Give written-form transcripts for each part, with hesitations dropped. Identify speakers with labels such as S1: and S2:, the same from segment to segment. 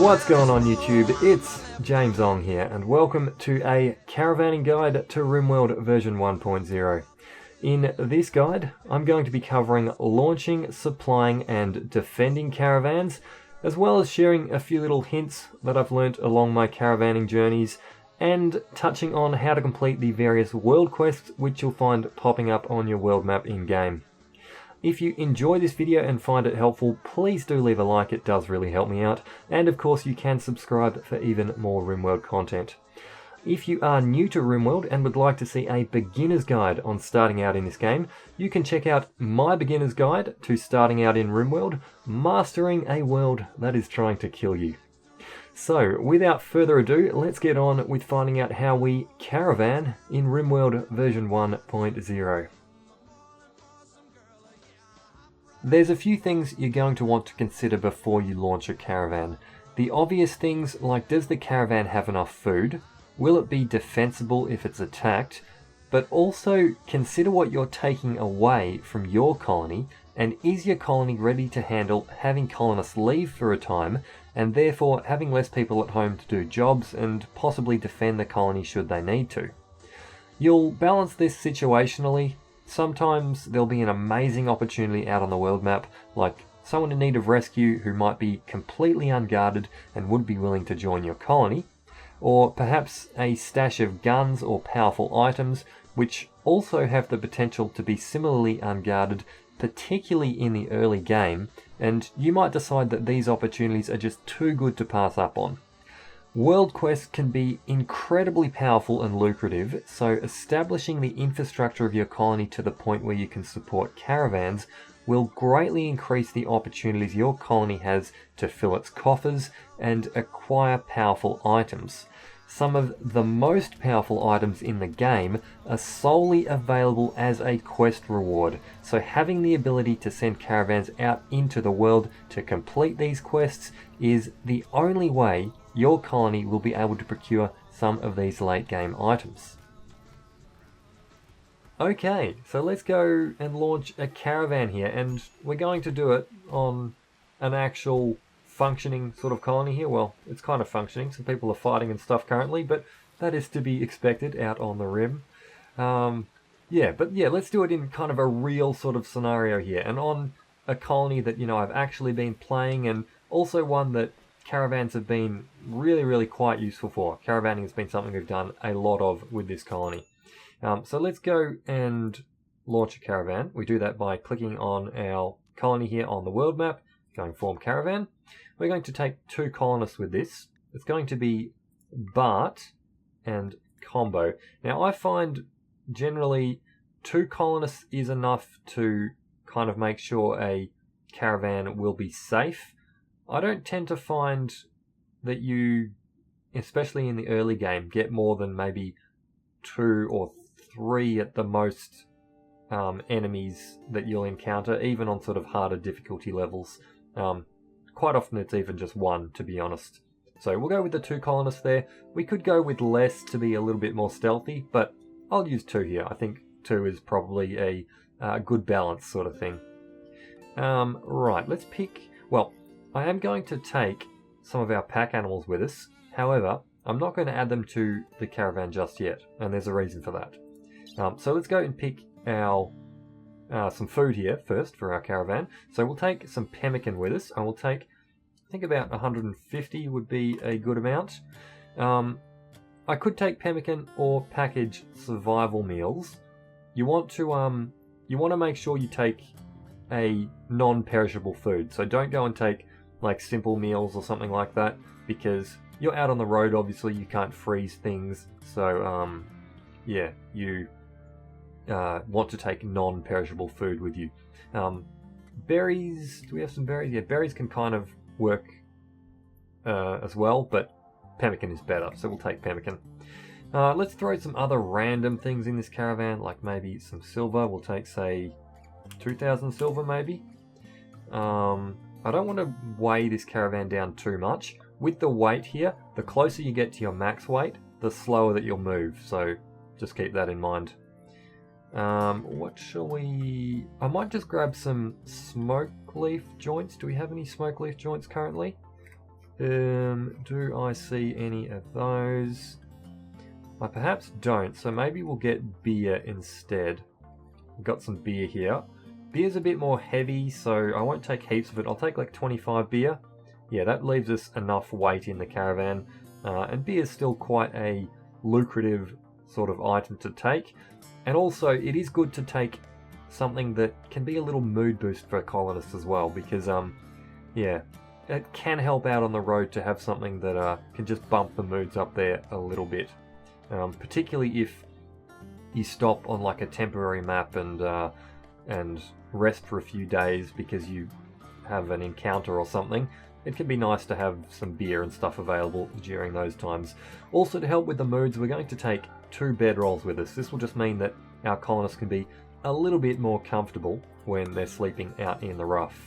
S1: What's going on YouTube? It's James Ong here and welcome to a Caravaning guide to RimWorld version 1.0. In this guide I'm going to be covering launching, supplying and defending caravans, as well as sharing a few little hints that I've learnt along my caravaning journeys and touching on how to complete the various world quests which you'll find popping up on your world map in-game. If you enjoy this video and find it helpful, please do leave a like, it does really help me out. And of course you can subscribe for even more RimWorld content. If you are new to RimWorld and would like to see a beginner's guide on starting out in this game, you can check out my beginner's guide to starting out in RimWorld, Mastering a World That Is Trying to Kill You. So without further ado, let's get on with finding out how we caravan in RimWorld version 1.0. There's a few things you're going to want to consider before you launch a caravan. The obvious things like, does the caravan have enough food? Will it be defensible if it's attacked? But also consider what you're taking away from your colony, and is your colony ready to handle having colonists leave for a time and therefore having less people at home to do jobs and possibly defend the colony should they need to. You'll balance this situationally. Sometimes there'll be an amazing opportunity out on the world map, like someone in need of rescue who might be completely unguarded and would be willing to join your colony, or perhaps a stash of guns or powerful items which also have the potential to be similarly unguarded, particularly in the early game, and you might decide that these opportunities are just too good to pass up on. World quests can be incredibly powerful and lucrative, so establishing the infrastructure of your colony to the point where you can support caravans will greatly increase the opportunities your colony has to fill its coffers and acquire powerful items. Some of the most powerful items in the game are solely available as a quest reward, so having the ability to send caravans out into the world to complete these quests is the only way your colony will be able to procure some of these late game items. Okay, so let's go and launch a caravan here, and we're going to do it on an actual functioning sort of colony here. Well, it's kind of functioning, some people are fighting and stuff currently, but that is to be expected out on the rim. Let's do it in kind of a real sort of scenario here, and on a colony that, you know, I've actually been playing, and also one that caravans have been really quite useful for. Caravaning has been something we've done a lot of with this colony. So let's go and launch a caravan. We do that by clicking on our colony here on the world map, going form caravan. We're going to take 2 colonists with this. It's going to be Bart and Combo. Now I find generally 2 colonists is enough to kind of make sure a caravan will be safe. I don't tend to find that you, especially in the early game, get more than maybe 2 or 3 at the most enemies that you'll encounter, even on sort of harder difficulty levels. Quite often it's even just 1, to be honest. So we'll go with the 2 colonists there. We could go with less to be a little bit more stealthy, but I'll use 2 here. I think 2 is probably a good balance sort of thing. Right, let's pick... Well, I am going to take some of our pack animals with us. However, I'm not going to add them to the caravan just yet, and there's a reason for that. So let's go and pick our some food here first for our caravan. So we'll take some pemmican with us, and we'll take, I think about 150 would be a good amount. I could take pemmican or package survival meals. You want to make sure you take a non-perishable food. So don't go and take like simple meals or something like that, because you're out on the road, obviously you can't freeze things. So you want to take non-perishable food with you. Berries, do we have some berries? Yeah, berries can kind of work as well, but pemmican is better, so we'll take pemmican. Let's throw some other random things in this caravan, like maybe some silver. We'll take, say, 2,000 silver maybe. I don't want to weigh this caravan down too much. With the weight here, the closer you get to your max weight, the slower that you'll move, so just keep that in mind. What shall we... I might just grab some smoke leaf joints. Do we have any smoke leaf joints currently? Do I see any of those? I perhaps don't, so maybe we'll get beer instead. We've got some beer here. Beer's a bit more heavy, so I won't take heaps of it. I'll take like 25 beer. Yeah, that leaves us enough weight in the caravan. And beer's still quite a lucrative sort of item to take. And also, it is good to take something that can be a little mood boost for colonists as well, because, yeah, it can help out on the road to have something that can just bump the moods up there a little bit. Particularly if you stop on like a temporary map and rest for a few days because you have an encounter or something. It can be nice to have some beer and stuff available during those times. Also, to help with the moods, we're going to take 2 bedrolls with us. This will just mean that our colonists can be a little bit more comfortable when they're sleeping out in the rough.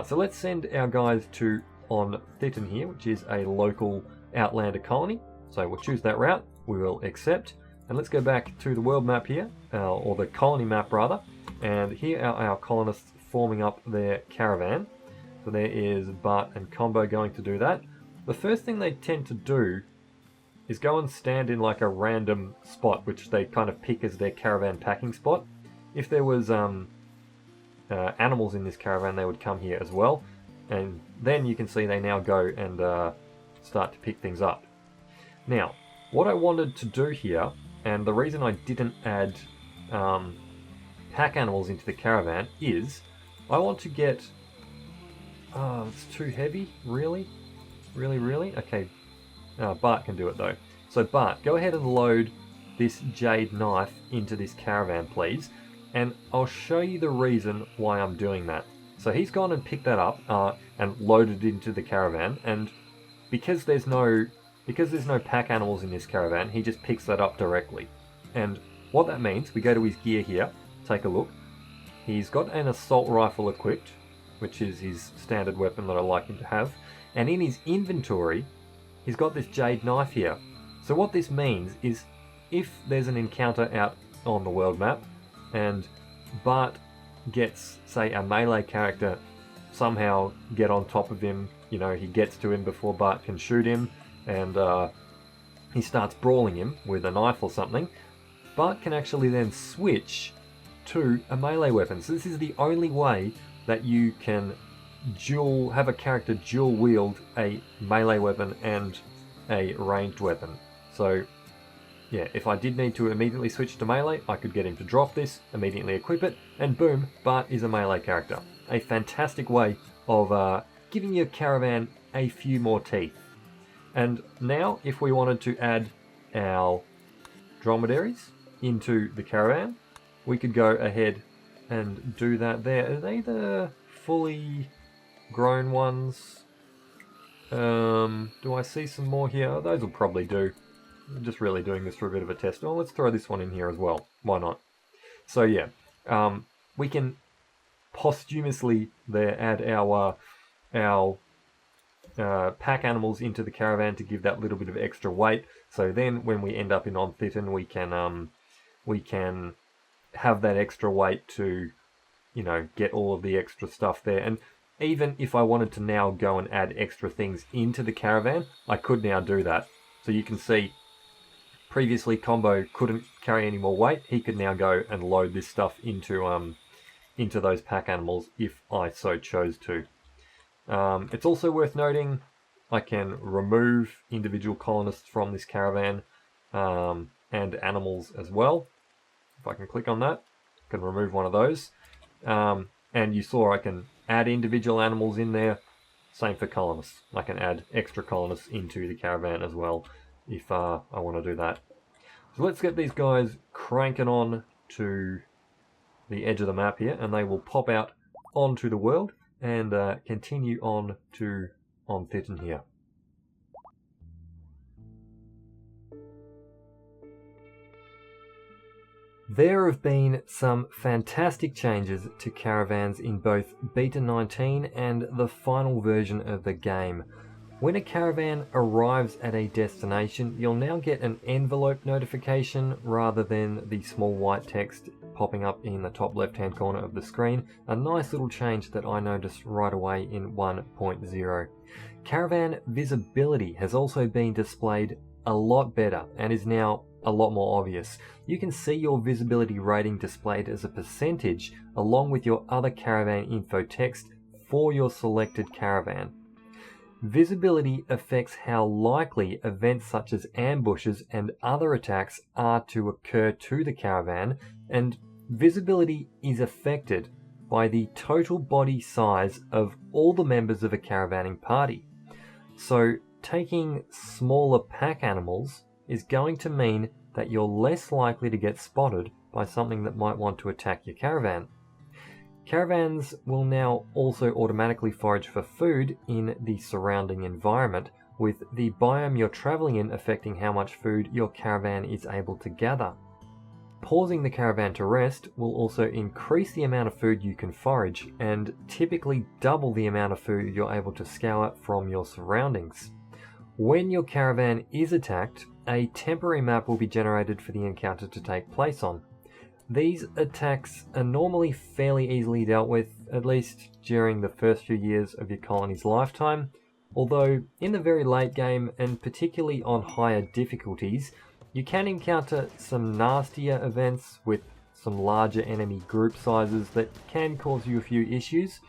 S1: So let's send our guys to on Thitton here, which is a local Outlander colony. So we'll choose that route. We will accept. And let's go back to the world map here, or the colony map rather. And here are our colonists forming up their caravan. So there is Bart and Combo going to do that. The first thing they tend to do is go and stand in like a random spot, which they kind of pick as their caravan packing spot. If there was animals in this caravan, they would come here as well. And then you can see they now go and start to pick things up. Now, what I wanted to do here, and the reason I didn't add pack animals into the caravan is I want to get... it's too heavy? Really? Really? Okay, Bart can do it though. So Bart, go ahead and load this jade knife into this caravan, please. And I'll show you the reason why I'm doing that. So he's gone and picked that up and loaded it into the caravan. And because there's no pack animals in this caravan, he just picks that up directly. And what that means, we go to his gear here, take a look. He's got an assault rifle equipped, which is his standard weapon that I like him to have. And in his inventory, he's got this jade knife here. So what this means is if there's an encounter out on the world map and Bart gets, say, a melee character somehow get on top of him, you know, he gets to him before Bart can shoot him, and he starts brawling him with a knife or something, Bart can actually then switch to a melee weapon. So this is the only way that you can have a character dual wield a melee weapon and a ranged weapon. So yeah, if I did need to immediately switch to melee, I could get him to drop this, immediately equip it, and boom, Bart is a melee character. A fantastic way of giving your caravan a few more teeth. And now, if we wanted to add our dromedaries into the caravan, we could go ahead and do that there. Are they the fully grown ones? Do I see some more here? Oh, those will probably do. I'm just really doing this for a bit of a test. Oh, let's throw this one in here as well. Why not? So yeah, we can posthumously there add our pack animals into the caravan to give that little bit of extra weight. So then when we end up in On Thitton, we can have that extra weight to, you know, get all of the extra stuff there. And even if I wanted to now go and add extra things into the caravan, I could now do that. So you can see previously Combo couldn't carry any more weight. He could now go and load this stuff into those pack animals if I so chose to. It's also worth noting I can remove individual colonists from this caravan and animals as well. If I can click on that, I can remove one of those. And you saw I can add individual animals in there. Same for colonists. I can add extra colonists into the caravan as well if I want to do that. So let's get these guys cranking on to the edge of the map here, and they will pop out onto the world and continue on to On Thitton here. There have been some fantastic changes to caravans in both Beta 19 and the final version of the game. When a caravan arrives at a destination, you'll now get an envelope notification rather than the small white text popping up in the top left hand corner of the screen, a nice little change that I noticed right away in 1.0. Caravan visibility has also been displayed a lot better and is now a lot more obvious. You can see your visibility rating displayed as a percentage along with your other caravan info text for your selected caravan. Visibility affects how likely events such as ambushes and other attacks are to occur to the caravan, and visibility is affected by the total body size of all the members of a caravaning party. So taking smaller pack animals is going to mean that you're less likely to get spotted by something that might want to attack your caravan. Caravans will now also automatically forage for food in the surrounding environment, with the biome you're traveling in affecting how much food your caravan is able to gather. Pausing the caravan to rest will also increase the amount of food you can forage, and typically double the amount of food you're able to scour from your surroundings. When your caravan is attacked, a temporary map will be generated for the encounter to take place on. These attacks are normally fairly easily dealt with, at least during the first few years of your colony's lifetime, although in the very late game, and particularly on higher difficulties, you can encounter some nastier events with some larger enemy group sizes that can cause you a few issues.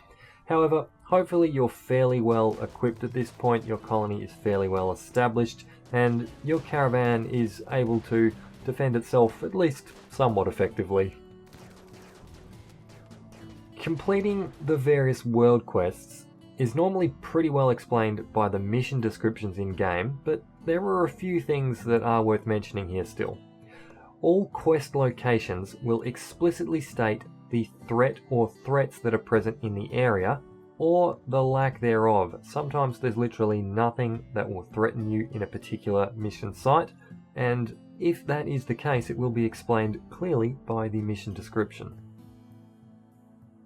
S1: However, hopefully you're fairly well equipped at this point, your colony is fairly well established, and your caravan is able to defend itself at least somewhat effectively. Completing the various world quests is normally pretty well explained by the mission descriptions in game, but there are a few things that are worth mentioning here still. All quest locations will explicitly state the threat or threats that are present in the area, or the lack thereof. Sometimes there's literally nothing that will threaten you in a particular mission site, and if that is the case, it will be explained clearly by the mission description.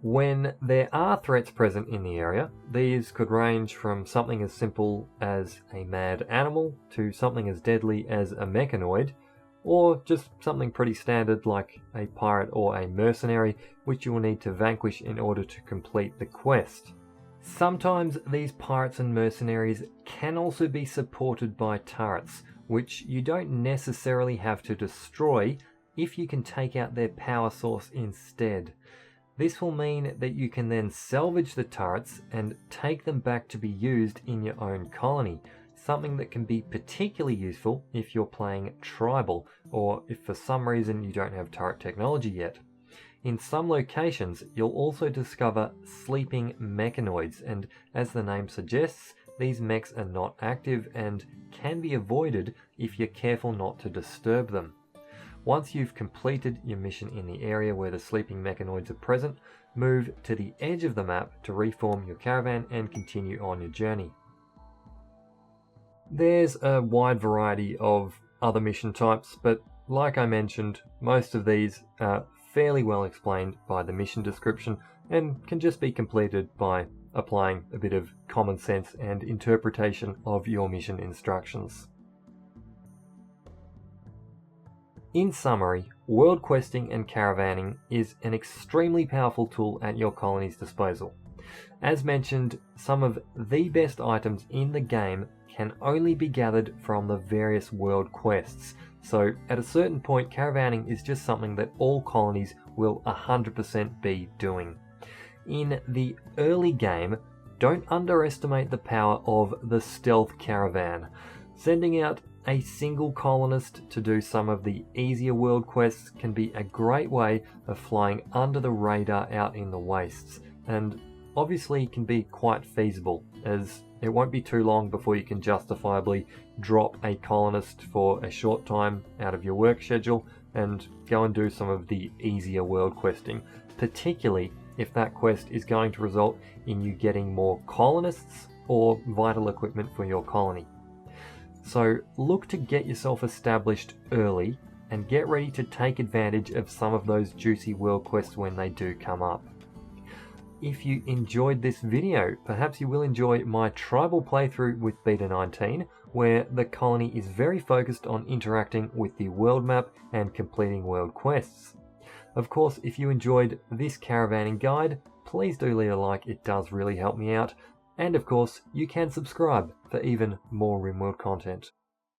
S1: When there are threats present in the area, these could range from something as simple as a mad animal to something as deadly as a mechanoid, or just something pretty standard like a pirate or a mercenary, which you will need to vanquish in order to complete the quest. Sometimes these pirates and mercenaries can also be supported by turrets, which you don't necessarily have to destroy if you can take out their power source instead. This will mean that you can then salvage the turrets and take them back to be used in your own colony, something that can be particularly useful if you're playing tribal, or if for some reason you don't have turret technology yet. In some locations, you'll also discover sleeping mechanoids, and as the name suggests, these mechs are not active and can be avoided if you're careful not to disturb them. Once you've completed your mission in the area where the sleeping mechanoids are present, move to the edge of the map to reform your caravan and continue on your journey. There's a wide variety of other mission types, but like I mentioned, most of these are fairly well explained by the mission description and can just be completed by applying a bit of common sense and interpretation of your mission instructions. In summary, world questing and caravaning is an extremely powerful tool at your colony's disposal. As mentioned, some of the best items in the game can only be gathered from the various world quests, so at a certain point caravaning is just something that all colonies will 100% be doing. In the early game, don't underestimate the power of the stealth caravan. Sending out a single colonist to do some of the easier world quests can be a great way of flying under the radar out in the wastes, and obviously can be quite feasible, as it won't be too long before you can justifiably drop a colonist for a short time out of your work schedule and go and do some of the easier world questing, particularly if that quest is going to result in you getting more colonists or vital equipment for your colony. So look to get yourself established early and get ready to take advantage of some of those juicy world quests when they do come up. If you enjoyed this video, perhaps you will enjoy my tribal playthrough with Beta 19, where the colony is very focused on interacting with the world map and completing world quests. Of course, if you enjoyed this caravanning guide, please do leave a like, it does really help me out. And of course, you can subscribe for even more RimWorld content.